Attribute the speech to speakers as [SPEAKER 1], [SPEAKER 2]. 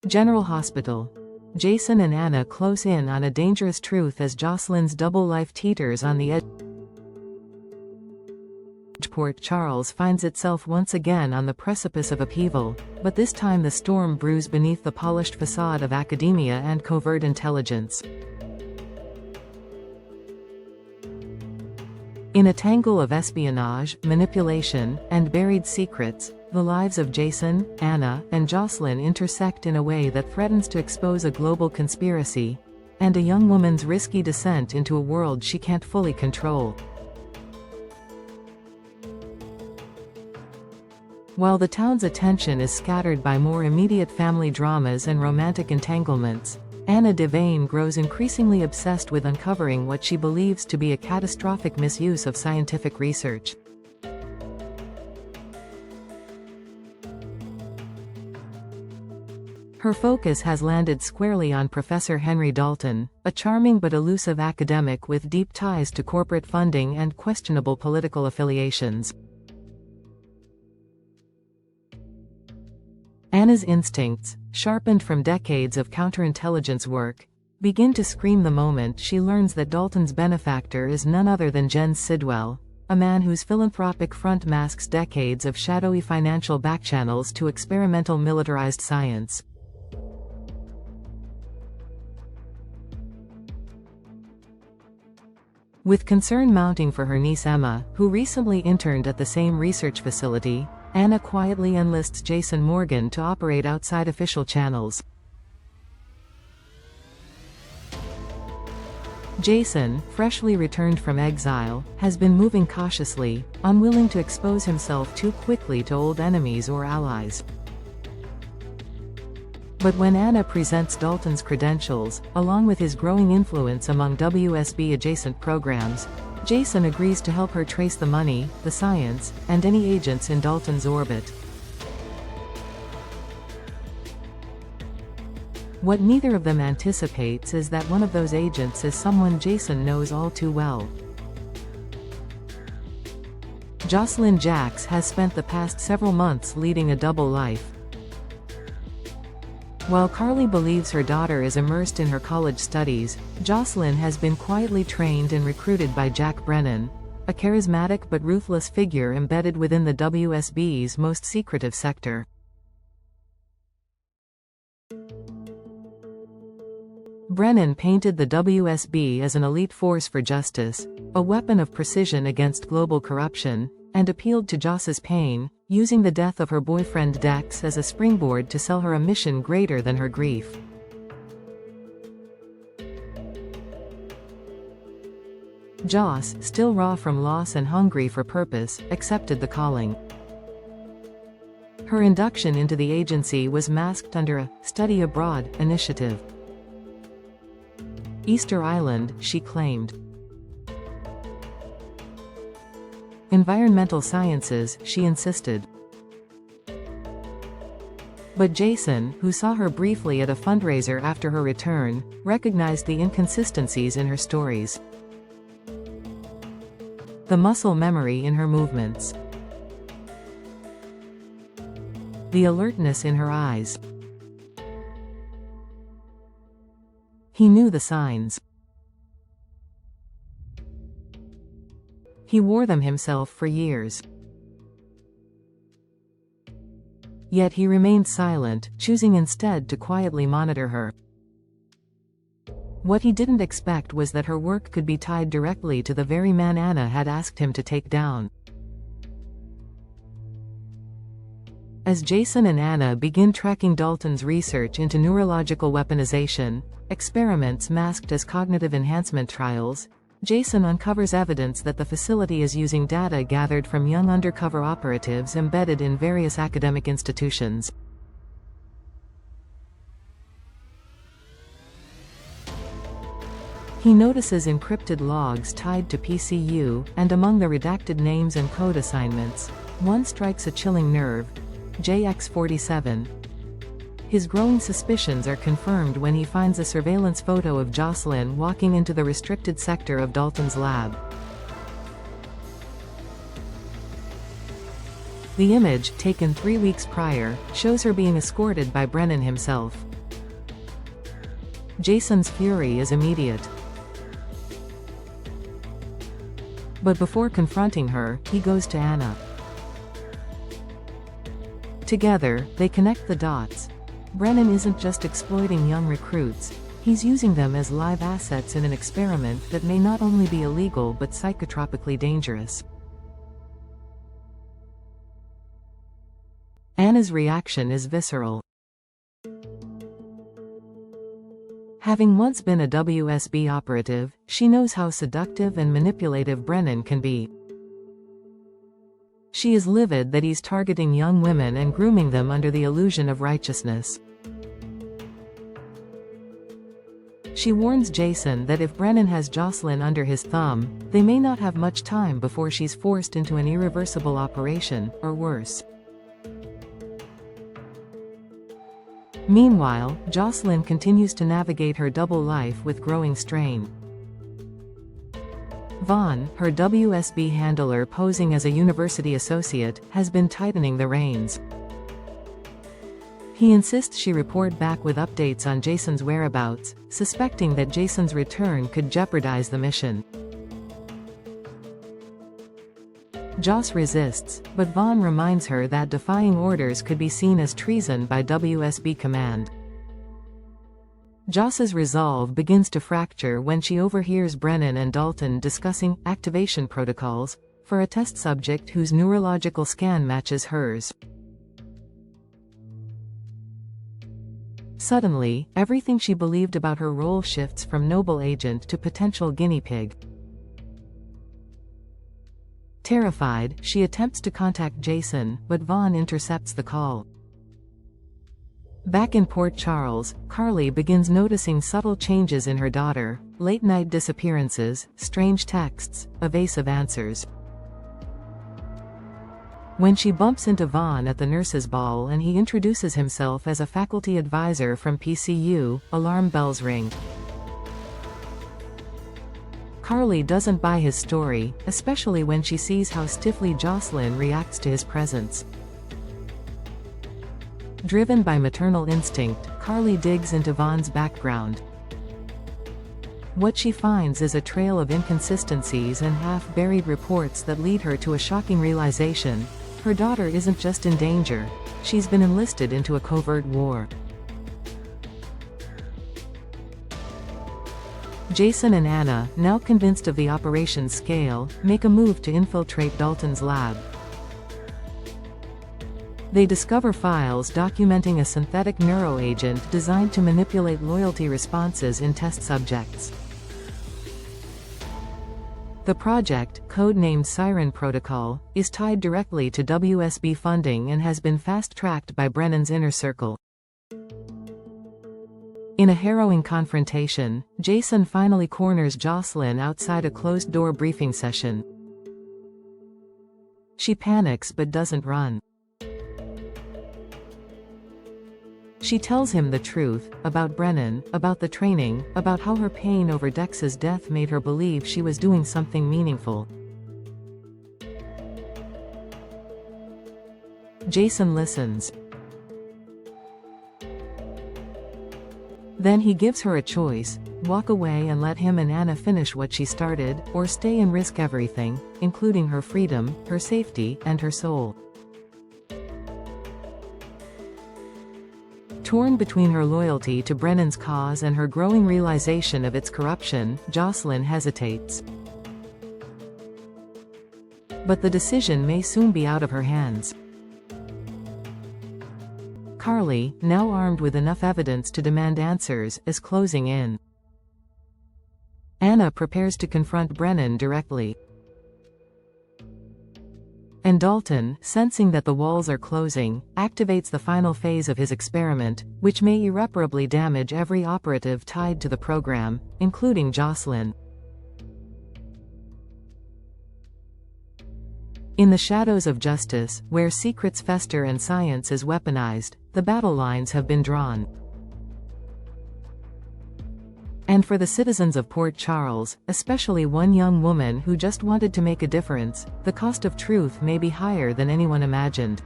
[SPEAKER 1] General Hospital. Jason and Anna close in on a dangerous truth as Jocelyn's double life teeters on the edge. Port Charles finds itself once again on the precipice of upheaval, but this time the storm brews beneath the polished facade of academia and covert intelligence. In a tangle of espionage, manipulation, and buried secrets, the lives of Jason, Anna, and Jocelyn intersect in a way that threatens to expose a global conspiracy, and a young woman's risky descent into a world she can't fully control. While the town's attention is scattered by more immediate family dramas and romantic entanglements, Anna Devane grows increasingly obsessed with uncovering what she believes to be a catastrophic misuse of scientific research. Her focus has landed squarely on Professor Henry Dalton, a charming but elusive academic with deep ties to corporate funding and questionable political affiliations. Anna's instincts, sharpened from decades of counterintelligence work, begin to scream the moment she learns that Dalton's benefactor is none other than Jens Sidwell, a man whose philanthropic front masks decades of shadowy financial backchannels to experimental militarized science. With concern mounting for her niece Emma, who recently interned at the same research facility, Anna quietly enlists Jason Morgan to operate outside official channels. Jason, freshly returned from exile, has been moving cautiously, unwilling to expose himself too quickly to old enemies or allies. But when Anna presents Dalton's credentials, along with his growing influence among WSB-adjacent programs, Jason agrees to help her trace the money, the science, and any agents in Dalton's orbit. What neither of them anticipates is that one of those agents is someone Jason knows all too well. Jocelyn Jacks has spent the past several months leading a double life. While Carly believes her daughter is immersed in her college studies, Jocelyn has been quietly trained and recruited by Jack Brennan, a charismatic but ruthless figure embedded within the WSB's most secretive sector. Brennan painted the WSB as an elite force for justice, a weapon of precision against global corruption, and appealed to Joss's pain, using the death of her boyfriend Dex as a springboard to sell her a mission greater than her grief. Joss, still raw from loss and hungry for purpose, accepted the calling. Her induction into the agency was masked under a "study abroad" initiative. Easter Island, she claimed. Environmental sciences, she insisted. But Jason, who saw her briefly at a fundraiser after her return, recognized the inconsistencies in her stories. The muscle memory in her movements. The alertness in her eyes. He knew the signs. He wore them himself for years. Yet he remained silent, choosing instead to quietly monitor her. What he didn't expect was that her work could be tied directly to the very man Anna had asked him to take down. As Jason and Anna begin tracking Dalton's research into neurological weaponization, experiments masked as cognitive enhancement trials, Jason uncovers evidence that the facility is using data gathered from young undercover operatives embedded in various academic institutions. He notices encrypted logs tied to PCU, and among the redacted names and code assignments, one strikes a chilling nerve: JX47. His growing suspicions are confirmed when he finds a surveillance photo of Jocelyn walking into the restricted sector of Dalton's lab. The image, taken 3 weeks prior, shows her being escorted by Brennan himself. Jason's fury is immediate. But before confronting her, he goes to Anna. Together, they connect the dots. Brennan isn't just exploiting young recruits, he's using them as live assets in an experiment that may not only be illegal but psychotropically dangerous. Anna's reaction is visceral. Having once been a WSB operative, she knows how seductive and manipulative Brennan can be. She is livid that he's targeting young women and grooming them under the illusion of righteousness. She warns Jason that if Brennan has Jocelyn under his thumb, they may not have much time before she's forced into an irreversible operation, or worse. Meanwhile, Jocelyn continues to navigate her double life with growing strain. Vaughn, her WSB handler posing as a university associate, has been tightening the reins. He insists she report back with updates on Jason's whereabouts, suspecting that Jason's return could jeopardize the mission. Joss resists, but Vaughn reminds her that defying orders could be seen as treason by WSB command. Joss's resolve begins to fracture when she overhears Brennan and Dalton discussing activation protocols for a test subject whose neurological scan matches hers. Suddenly, everything she believed about her role shifts from noble agent to potential guinea pig. Terrified, she attempts to contact Jason, but Vaughn intercepts the call. Back in Port Charles, Carly begins noticing subtle changes in her daughter: late-night disappearances, strange texts, evasive answers. When she bumps into Vaughn at the nurses' ball and he introduces himself as a faculty advisor from PCU, alarm bells ring. Carly doesn't buy his story, especially when she sees how stiffly Jocelyn reacts to his presence. Driven by maternal instinct, Carly digs into Vaughn's background. What she finds is a trail of inconsistencies and half-buried reports that lead her to a shocking realization: her daughter isn't just in danger, she's been enlisted into a covert war. Jason and Anna, now convinced of the operation's scale, make a move to infiltrate Dalton's lab. They discover files documenting a synthetic neuroagent designed to manipulate loyalty responses in test subjects. The project, codenamed Siren Protocol, is tied directly to WSB funding and has been fast-tracked by Brennan's inner circle. In a harrowing confrontation, Jason finally corners Jocelyn outside a closed-door briefing session. She panics but doesn't run. She tells him the truth, about Brennan, about the training, about how her pain over Dex's death made her believe she was doing something meaningful. Jason listens. Then he gives her a choice: walk away and let him and Anna finish what she started, or stay and risk everything, including her freedom, her safety, and her soul. Torn between her loyalty to Brennan's cause and her growing realization of its corruption, Jocelyn hesitates. But the decision may soon be out of her hands. Carly, now armed with enough evidence to demand answers, is closing in. Anna prepares to confront Brennan directly. And Dalton, sensing that the walls are closing, activates the final phase of his experiment, which may irreparably damage every operative tied to the program, including Jocelyn. In the shadows of justice, where secrets fester and science is weaponized, the battle lines have been drawn. And for the citizens of Port Charles, especially one young woman who just wanted to make a difference, the cost of truth may be higher than anyone imagined.